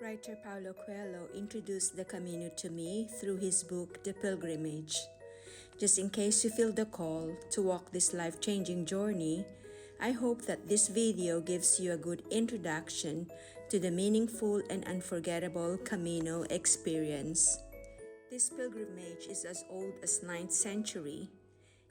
Writer Paulo Coelho introduced the Camino to me through his book The Pilgrimage. Just in case you feel the call to walk this life-changing journey, I hope that this video gives you a good introduction to the meaningful and unforgettable Camino experience. This pilgrimage is as old as 9th century.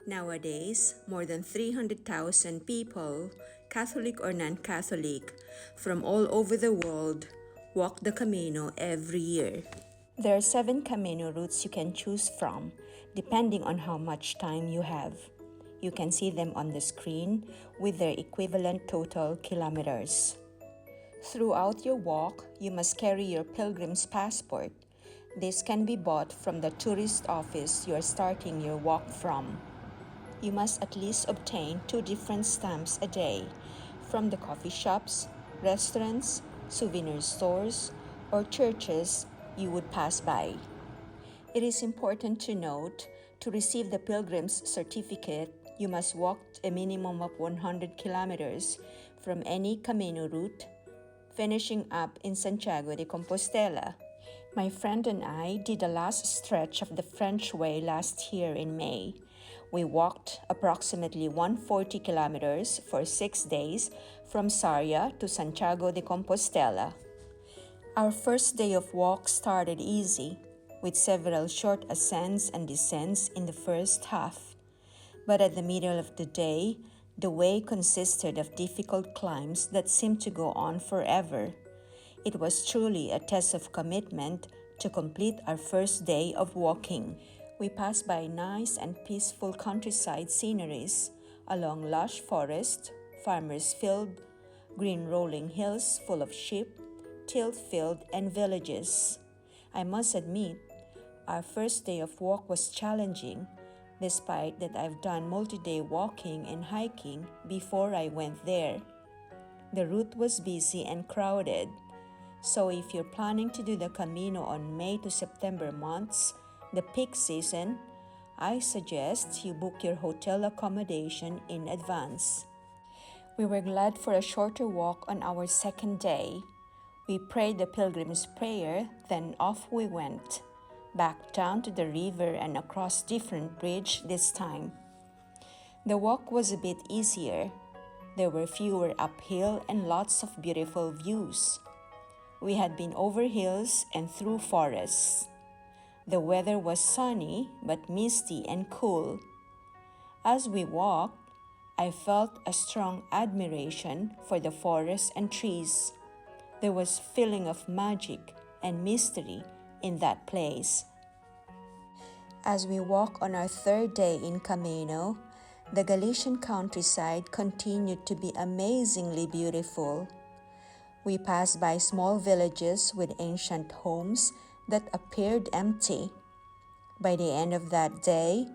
Nowadays, more than 300,000 people, Catholic or non-Catholic, from all over the world, walk the Camino every year. There are 7 Camino routes you can choose from, depending on how much time you have. You can see them on the screen with their equivalent total kilometers. Throughout your walk, you must carry your pilgrim's passport. This can be bought from the tourist office you are starting your walk from. You must at least obtain 2 different stamps a day from the coffee shops, restaurants, souvenir stores, or churches you would pass by. It is important to note, to receive the pilgrim's certificate, you must walk a minimum of 100 kilometers from any Camino route, finishing up in Santiago de Compostela. My friend and I did the last stretch of the French Way last year in May. We walked approximately 140 kilometers for 6 days from Sarria to Santiago de Compostela. Our first day of walk started easy, with several short ascents and descents in the first half. But at the middle of the day, the way consisted of difficult climbs that seemed to go on forever. It was truly a test of commitment to complete our first day of walking. We passed by nice and peaceful countryside sceneries along lush forest, farmers' field, green rolling hills full of sheep, tilled field, and villages. I must admit, our first day of walk was challenging, despite that I've done multi-day walking and hiking before I went there. The route was busy and crowded. So if you're planning to do the Camino on May to September months, the peak season, I suggest you book your hotel accommodation in advance. We were glad for a shorter walk on our second day. We prayed the pilgrim's prayer, then off we went, back down to the river and across different bridge this time. The walk was a bit easier. There were fewer uphill and lots of beautiful views. We had been over hills and through forests. The weather was sunny but misty and cool. As we walked, I felt a strong admiration for the forest and trees. There was a feeling of magic and mystery in that place. As we walk on our third day in Camino, the Galician countryside continued to be amazingly beautiful. We passed by small villages with ancient homes that appeared empty. By the end of that day,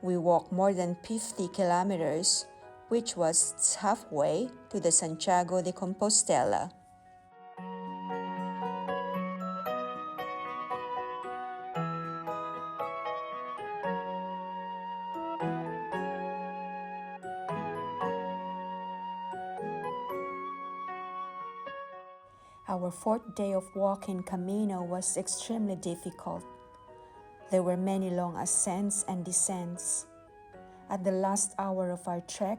we walked more than 50 kilometers, which was halfway to the Santiago de Compostela. Our 4th day of walk in Camino was extremely difficult. There were many long ascents and descents. At the last hour of our trek,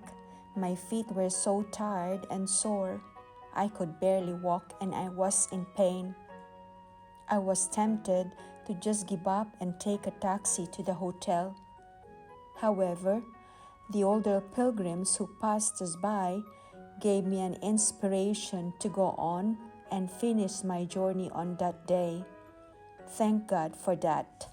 my feet were so tired and sore. I could barely walk and I was in pain. I was tempted to just give up and take a taxi to the hotel. However, the older pilgrims who passed us by gave me an inspiration to go on and finish my journey on that day. Thank God for that.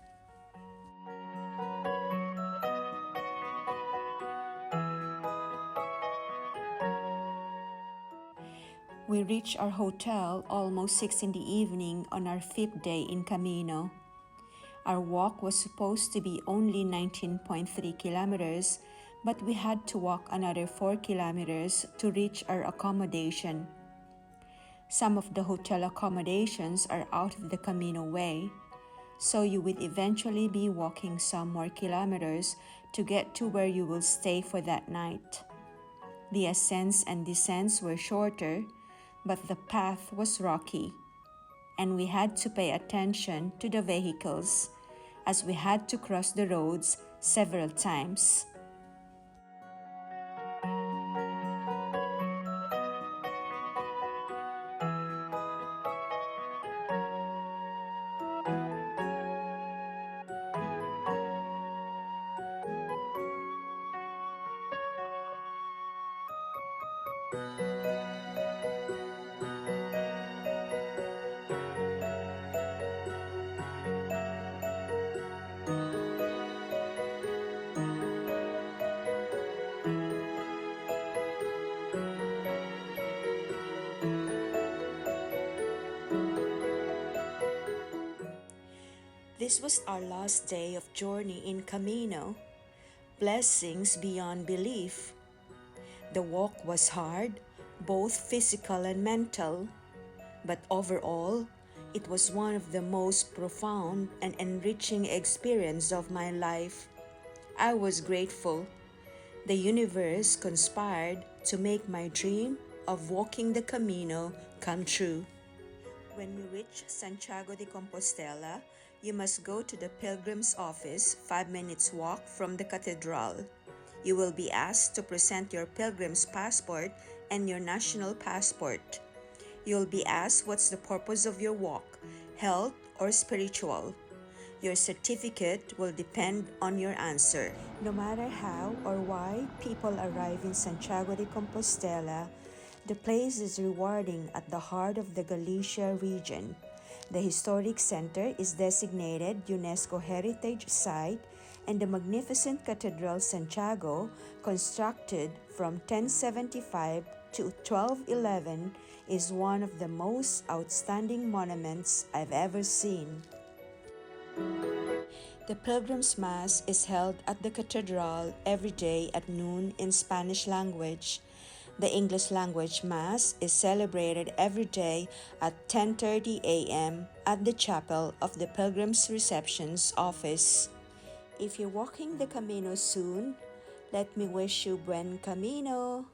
We reached our hotel almost 6 in the evening on our 5th day in Camino. Our walk was supposed to be only 19.3 kilometers, but we had to walk another 4 kilometers to reach our accommodation. Some of the hotel accommodations are out of the Camino way, so you would eventually be walking some more kilometers to get to where you will stay for that night. The ascents and descents were shorter, but the path was rocky. and we had to pay attention to the vehicles as we had to cross the roads several times. This was our last day of journey in Camino. Blessings beyond belief. The walk was hard, both physical and mental, but overall, it was one of the most profound and enriching experiences of my life. I was grateful. The universe conspired to make my dream of walking the Camino come true. When you reach Santiago de Compostela, you must go to the pilgrim's office 5 minutes walk from the cathedral. You will be asked to present your pilgrim's passport and your national passport. You'll be asked what's the purpose of your walk, health or spiritual. Your certificate will depend on your answer. No matter how or why people arrive in Santiago de Compostela, the place is rewarding at the heart of the Galicia region. The historic center is designated UNESCO Heritage Site, and the magnificent Cathedral Santiago, constructed from 1075 to 1211, is one of the most outstanding monuments I've ever seen. The Pilgrim's Mass is held at the cathedral every day at noon in Spanish language. The English language Mass is celebrated every day at 10:30 a.m. at the chapel of the Pilgrim's Receptions Office. If you're walking the Camino soon, let me wish you buen camino.